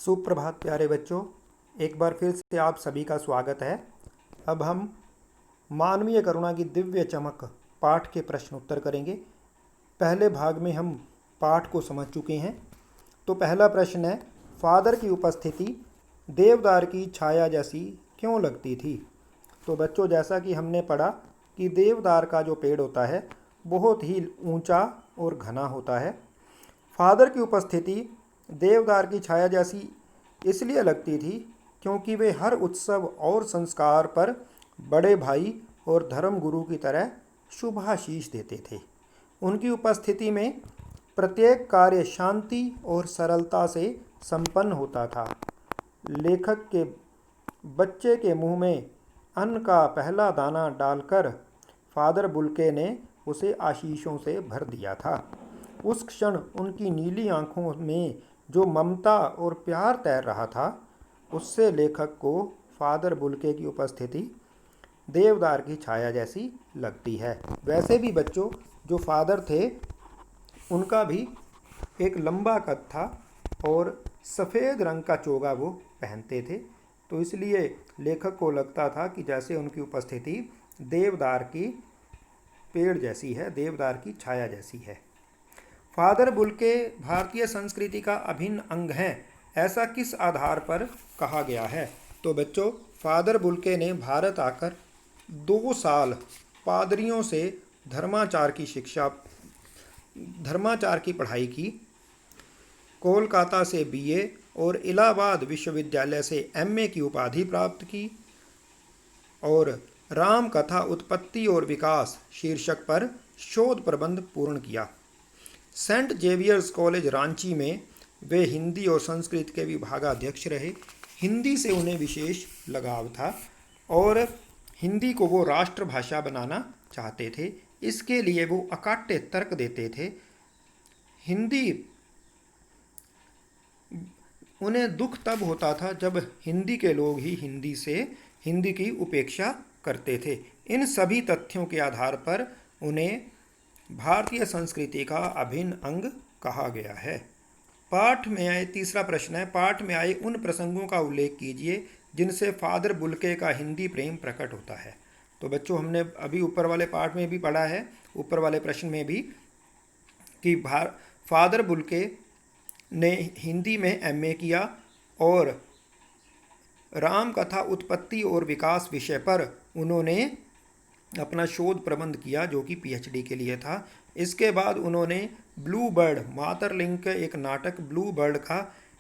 सुप्रभात प्यारे बच्चों, एक बार फिर से आप सभी का स्वागत है। अब हम मानवीय करुणा की दिव्य चमक पाठ के प्रश्न उत्तर करेंगे। पहले भाग में हम पाठ को समझ चुके हैं। तो पहला प्रश्न है, फादर की उपस्थिति देवदार की छाया जैसी क्यों लगती थी। तो बच्चों, जैसा कि हमने पढ़ा कि देवदार का जो पेड़ होता है बहुत ही ऊंचा और घना होता है। फादर की उपस्थिति देवदार की छाया जैसी इसलिए लगती थी क्योंकि वे हर उत्सव और संस्कार पर बड़े भाई और धर्म गुरु की तरह शुभाशीष देते थे। उनकी उपस्थिति में प्रत्येक कार्य शांति और सरलता से संपन्न होता था। लेखक के बच्चे के मुंह में अन्न का पहला दाना डालकर फादर बुल्के ने उसे आशीषों से भर दिया था। उस क्षण उनकी नीली आंखों में जो ममता और प्यार तैर रहा था, उससे लेखक को फादर बुल्के की उपस्थिति देवदार की छाया जैसी लगती है। वैसे भी बच्चों, जो फादर थे उनका भी एक लंबा कद था और सफ़ेद रंग का चोगा वो पहनते थे, तो इसलिए लेखक को लगता था कि जैसे उनकी उपस्थिति देवदार की पेड़ जैसी है, देवदार की छाया जैसी है। फादर बुल्के भारतीय संस्कृति का अभिन्न अंग हैं, ऐसा किस आधार पर कहा गया है। तो बच्चों, फादर बुल्के ने भारत आकर 2 साल पादरियों से धर्माचार की पढ़ाई की। कोलकाता से बीए और इलाहाबाद विश्वविद्यालय से एमए की उपाधि प्राप्त की और राम कथा उत्पत्ति और विकास शीर्षक पर शोध प्रबंध पूर्ण किया। सेंट जेवियर्स कॉलेज रांची में वे हिंदी और संस्कृत के विभागाध्यक्ष रहे। हिंदी से उन्हें विशेष लगाव था और हिंदी को वो राष्ट्रभाषा बनाना चाहते थे। इसके लिए वो अकाट्य तर्क देते थे। उन्हें दुख तब होता था जब हिंदी के लोग ही हिंदी की उपेक्षा करते थे। इन सभी तथ्यों के आधार पर उन्हें भारतीय संस्कृति का अभिन्न अंग कहा गया है। पाठ में आए तीसरा प्रश्न है, पाठ में आए उन प्रसंगों का उल्लेख कीजिए जिनसे फादर बुल्के का हिंदी प्रेम प्रकट होता है। तो बच्चों, हमने अभी ऊपर वाले पाठ में भी पढ़ा है, ऊपर वाले प्रश्न में भी, कि फादर बुल्के ने हिंदी में एमए किया और राम कथा उत्पत्ति और विकास विषय पर उन्होंने अपना शोध प्रबंध किया, जो कि पीएचडी के लिए था। इसके बाद उन्होंने ब्लू बर्ड, मातरलिंग के एक नाटक ब्लू बर्ड का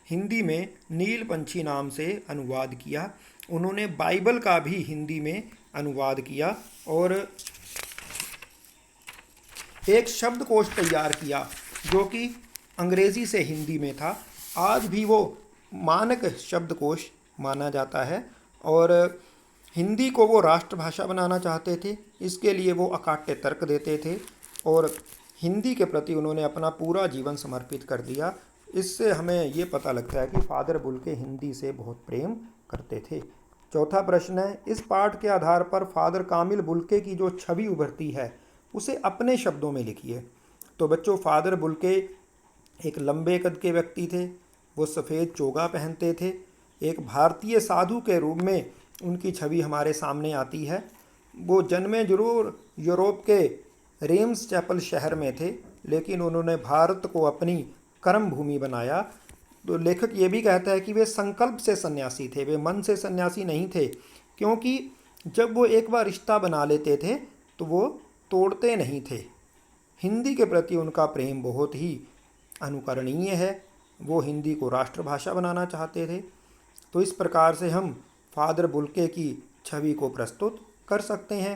हिंदी में नील पंछी नाम से अनुवाद किया। उन्होंने बाइबल का भी हिंदी में अनुवाद किया और एक शब्दकोश तैयार किया जो कि अंग्रेज़ी से हिंदी में था। आज भी वो मानक शब्दकोश माना जाता है और हिंदी को वो राष्ट्रभाषा बनाना चाहते थे। इसके लिए वो अकाट्य तर्क देते थे और हिंदी के प्रति उन्होंने अपना पूरा जीवन समर्पित कर दिया। इससे हमें ये पता लगता है कि फादर बुल्के हिंदी से बहुत प्रेम करते थे। चौथा प्रश्न है, इस पाठ के आधार पर फादर कामिल बुल्के की जो छवि उभरती है उसे अपने शब्दों में लिखिए। तो बच्चों, फादर बुल्के एक लंबे कद के व्यक्ति थे। वो सफ़ेद चोगा पहनते थे। एक भारतीय साधु के रूप में उनकी छवि हमारे सामने आती है। वो जन्मे जरूर यूरोप के रेम्स चैपल शहर में थे, लेकिन उन्होंने भारत को अपनी कर्म भूमि बनाया। तो लेखक ये भी कहता है कि वे संकल्प से सन्यासी थे, वे मन से सन्यासी नहीं थे, क्योंकि जब वो एक बार रिश्ता बना लेते थे तो वो तोड़ते नहीं थे। हिंदी के प्रति उनका प्रेम बहुत ही अनुकरणीय है। वो हिंदी को राष्ट्रभाषा बनाना चाहते थे। तो इस प्रकार से हम फादर बुल्के की छवि को प्रस्तुत कर सकते हैं।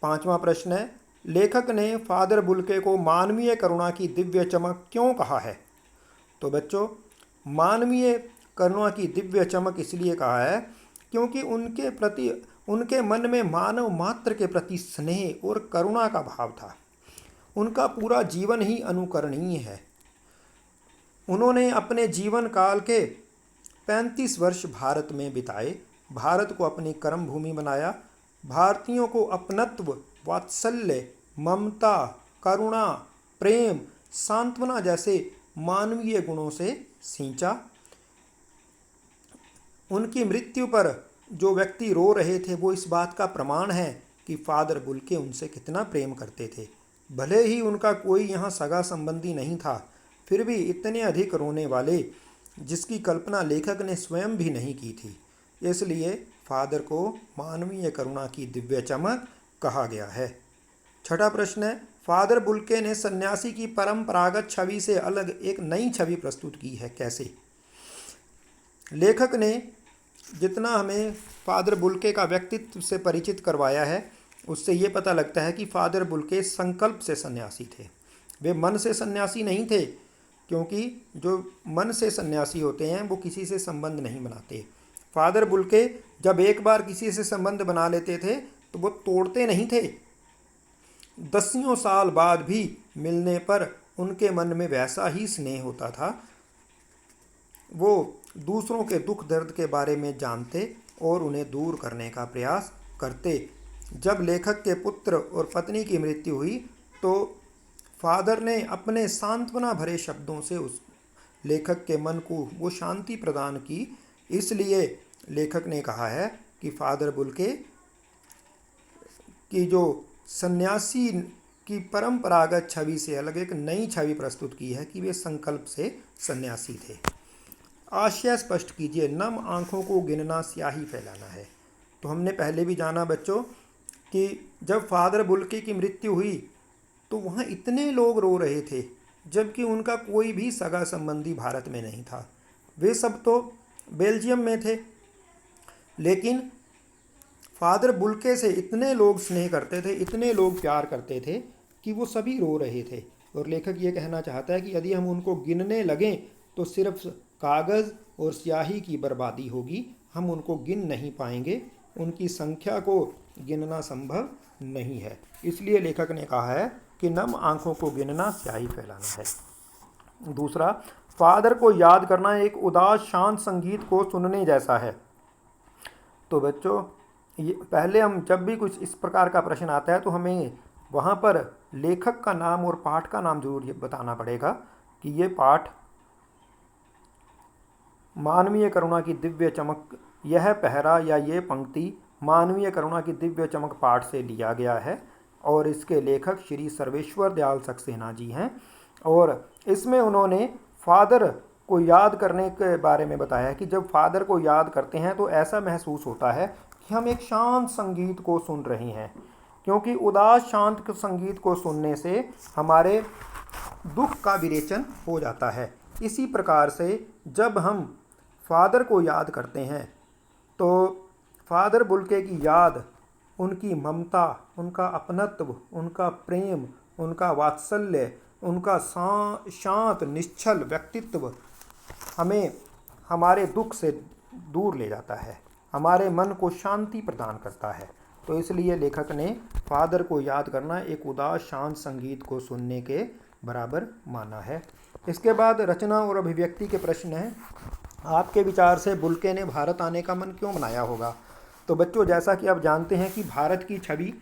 पांचवा प्रश्न है, लेखक ने फादर बुल्के को मानवीय करुणा की दिव्य चमक क्यों कहा है। तो बच्चों, मानवीय करुणा की दिव्य चमक इसलिए कहा है क्योंकि उनके मन में मानव मात्र के प्रति स्नेह और करुणा का भाव था। उनका पूरा जीवन ही अनुकरणीय है। उन्होंने अपने जीवन काल के 35 वर्ष भारत में बिताए, भारत को अपनी कर्म भूमि बनाया, भारतीयों को अपनत्व, वात्सल्य, ममता, करुणा, प्रेम, सांत्वना जैसे मानवीय गुणों से सींचा। उनकी मृत्यु पर जो व्यक्ति रो रहे थे वो इस बात का प्रमाण है कि फादर बुल्के उनसे कितना प्रेम करते थे। भले ही उनका कोई यहाँ सगा संबंधी नहीं था, फिर भी इतने अधिक रोने वाले जिसकी कल्पना लेखक ने स्वयं भी नहीं की थी। इसलिए फादर को मानवीय करुणा की दिव्य चमक कहा गया है। छठा प्रश्न है, फादर बुल्के ने सन्यासी की परंपरागत छवि से अलग एक नई छवि प्रस्तुत की है, कैसे? लेखक ने जितना हमें फादर बुल्के का व्यक्तित्व से परिचित करवाया है उससे ये पता लगता है कि फादर बुल्के संकल्प से सन्यासी थे। वे मन से सन्यासी नहीं थे, क्योंकि जो मन से सन्यासी होते हैं वो किसी से संबंध नहीं बनाते। फादर बुल्के जब एक बार किसी से संबंध बना लेते थे तो वो तोड़ते नहीं थे। दसियों साल बाद भी मिलने पर उनके मन में वैसा ही स्नेह होता था। वो दूसरों के दुख दर्द के बारे में जानते और उन्हें दूर करने का प्रयास करते। जब लेखक के पुत्र और पत्नी की मृत्यु हुई तो फादर ने अपने सांत्वना भरे शब्दों से उस लेखक के मन को वो शांति प्रदान की। इसलिए लेखक ने कहा है कि फादर बुल्के की जो सन्यासी की परंपरागत छवि से अलग एक नई छवि प्रस्तुत की है कि वे संकल्प से सन्यासी थे। आशय स्पष्ट कीजिए, नम आँखों को गिनना स्याही फैलाना है। तो हमने पहले भी जाना बच्चों कि जब फादर बुल्के की मृत्यु हुई तो वहाँ इतने लोग रो रहे थे, जबकि उनका कोई भी सगा संबंधी भारत में नहीं था। वे सब तो बेल्जियम में थे, लेकिन फादर बुल्के से इतने लोग स्नेह करते थे, इतने लोग प्यार करते थे कि वो सभी रो रहे थे। और लेखक ये कहना चाहता है कि यदि हम उनको गिनने लगें तो सिर्फ कागज़ और स्याही की बर्बादी होगी, हम उनको गिन नहीं पाएंगे, उनकी संख्या को गिनना संभव नहीं है। इसलिए लेखक ने कहा है कि नम आँखों को गिनना स्याही फैलाना है। दूसरा, फादर को याद करना एक उदास शांत संगीत को सुनने जैसा है। तो बच्चों ये पहले हम जब भी कुछ इस प्रकार का प्रश्न आता है तो हमें वहाँ पर लेखक का नाम और पाठ का नाम जरूर बताना पड़ेगा कि ये पाठ मानवीय करुणा की दिव्य चमक, यह पहरा या ये पंक्ति मानवीय करुणा की दिव्य चमक पाठ से लिया गया है और इसके लेखक श्री सर्वेश्वर दयाल सक्सेना जी हैं। और इसमें उन्होंने फादर को याद करने के बारे में बताया कि जब फादर को याद करते हैं तो ऐसा महसूस होता है कि हम एक शांत संगीत को सुन रहे हैं, क्योंकि उदास शांत संगीत को सुनने से हमारे दुख का विरेचन हो जाता है। इसी प्रकार से जब हम फादर को याद करते हैं तो फादर बुल्के की याद, उनकी ममता, उनका अपनत्व, उनका प्रेम, उनका वात्सल्य, उनका शांत निश्चल व्यक्तित्व हमें हमारे दुख से दूर ले जाता है, हमारे मन को शांति प्रदान करता है। तो इसलिए लेखक ने फादर को याद करना एक उदास शांत संगीत को सुनने के बराबर माना है। इसके बाद रचना और अभिव्यक्ति के प्रश्न हैं। आपके विचार से बुल्के ने भारत आने का मन क्यों बनाया होगा? तो बच्चों, जैसा कि आप जानते हैं कि भारत की छवि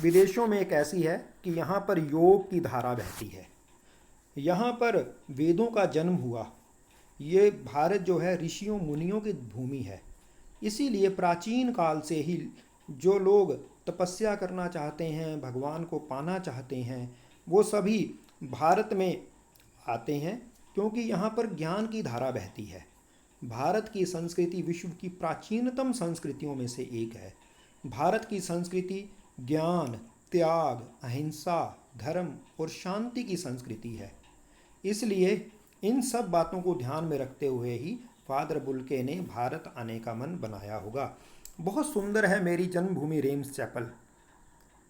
विदेशों में एक ऐसी है कि यहाँ पर योग की धारा बहती है, यहाँ पर वेदों का जन्म हुआ। ये भारत जो है ऋषियों मुनियों की भूमि है। इसीलिए प्राचीन काल से ही जो लोग तपस्या करना चाहते हैं, भगवान को पाना चाहते हैं, वो सभी भारत में आते हैं, क्योंकि यहाँ पर ज्ञान की धारा बहती है। भारत की संस्कृति विश्व की प्राचीनतम संस्कृतियों में से एक है। भारत की संस्कृति ज्ञान, त्याग, अहिंसा, धर्म और शांति की संस्कृति है। इसलिए इन सब बातों को ध्यान में रखते हुए ही फादर बुल्के ने भारत आने का मन बनाया होगा। बहुत सुंदर है मेरी जन्मभूमि रेम्स चैपल।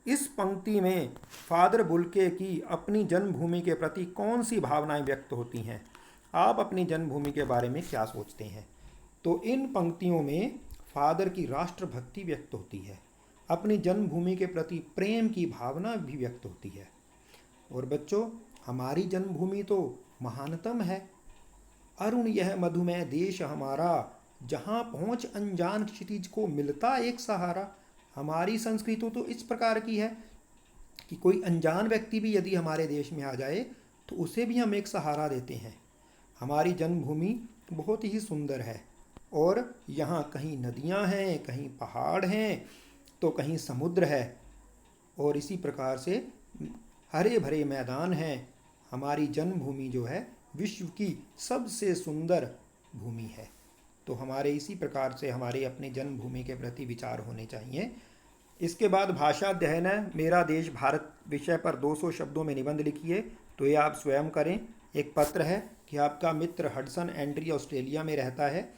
इस पंक्ति में फादर बुल्के की अपनी जन्मभूमि के प्रति कौन सी भावनाएं व्यक्त होती हैं? आप अपनी जन्मभूमि के बारे में क्या सोचते हैं? तो इन पंक्तियों में फादर की राष्ट्रभक्ति व्यक्त होती है, अपनी जन्मभूमि के प्रति प्रेम की भावना भी व्यक्त होती है। और बच्चों, हमारी जन्मभूमि तो महानतम है। अरुण यह मधुमेह देश हमारा, जहाँ पहुँच अनजान क्षितिज को मिलता एक सहारा। हमारी संस्कृति तो इस प्रकार की है कि कोई अनजान व्यक्ति भी यदि हमारे देश में आ जाए तो उसे भी हम एक सहारा देते हैं। हमारी जन्मभूमि बहुत ही सुंदर है और यहाँ कहीं नदियाँ हैं, कहीं पहाड़ हैं, तो कहीं समुद्र है, और इसी प्रकार से हरे भरे मैदान हैं। हमारी जन्मभूमि जो है विश्व की सबसे सुंदर भूमि है। तो हमारे इसी प्रकार से हमारे अपने जन्मभूमि के प्रति विचार होने चाहिए। इसके बाद भाषा अध्ययन है। मेरा देश भारत विषय पर 200 शब्दों में निबंध लिखिए। तो ये आप स्वयं करें। एक पत्र है कि आपका मित्र हडसन एंड्री ऑस्ट्रेलिया में रहता है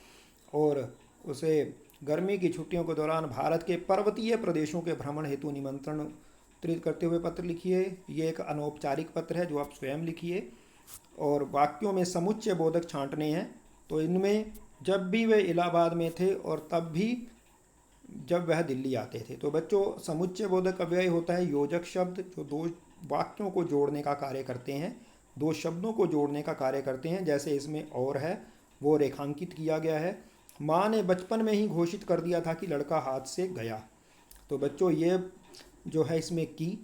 और उसे गर्मी की छुट्टियों के दौरान भारत के पर्वतीय प्रदेशों के भ्रमण हेतु निमंत्रित करते हुए पत्र लिखिए। ये एक अनौपचारिक पत्र है जो आप स्वयं लिखिए। और वाक्यों में समुच्चय बोधक छांटने हैं। तो इनमें जब भी वे इलाहाबाद में थे और तब भी जब वह दिल्ली आते थे। तो बच्चों, समुच्चय बोधक अव्यय होता है योजक शब्द जो दो वाक्यों को जोड़ने का कार्य करते हैं, दो शब्दों को जोड़ने का कार्य करते हैं। जैसे इसमें और है वो रेखांकित किया गया है। माँ ने बचपन में ही घोषित कर दिया था कि लड़का हाथ से गया। तो बच्चों, ये जो है इसमें की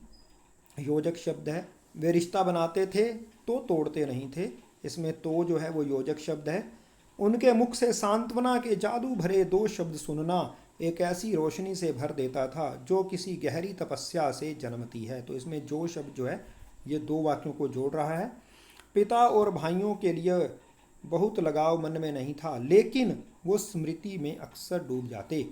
योजक शब्द है। वे रिश्ता बनाते थे तो तोड़ते नहीं थे। इसमें तो जो है वो योजक शब्द है। उनके मुख से सांत्वना के जादू भरे दो शब्द सुनना एक ऐसी रोशनी से भर देता था जो किसी गहरी तपस्या से जन्मती है। तो इसमें जो शब्द जो है ये दो वाक्यों को जोड़ रहा है। पिता और भाइयों के लिए बहुत लगाव मन में नहीं था, लेकिन वो स्मृति में अक्सर डूब जाते।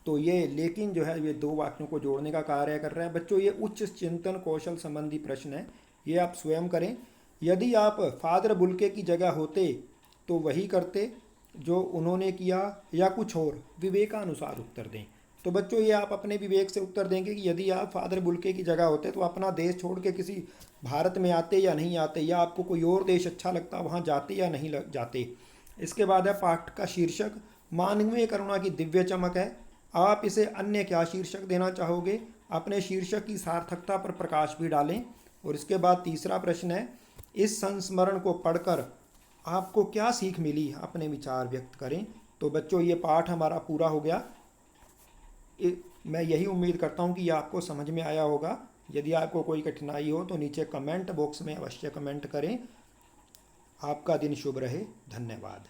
तो ये लेकिन जो है ये दो वाक्यों को जोड़ने का कार्य कर रहा है। बच्चों, ये उच्च चिंतन कौशल संबंधी प्रश्न है, ये आप स्वयं करें। यदि आप फादर बुल्के की जगह होते तो वही करते जो उन्होंने किया या कुछ और, विवेकानुसार उत्तर दें। तो बच्चों, ये आप अपने विवेक से उत्तर देंगे कि यदि आप फादर बुल्के की जगह होते तो अपना देश छोड़ के किसी भारत में आते या नहीं आते, या आपको कोई और देश अच्छा लगता वहाँ जाते या नहीं जाते। इसके बाद है पाठ का शीर्षक मानवीय करुणा की दिव्य चमक है। आप इसे अन्य क्या शीर्षक देना चाहोगे? अपने शीर्षक की सार्थकता पर प्रकाश भी डालें। और इसके बाद तीसरा प्रश्न है, इस संस्मरण को पढ़कर आपको क्या सीख मिली? अपने विचार व्यक्त करें। तो बच्चों, ये पाठ हमारा पूरा हो गया। मैं यही उम्मीद करता हूँ कि ये आपको समझ में आया होगा। यदि आपको कोई कठिनाई हो तो नीचे कमेंट बॉक्स में अवश्य कमेंट करें। आपका दिन शुभ रहे। धन्यवाद।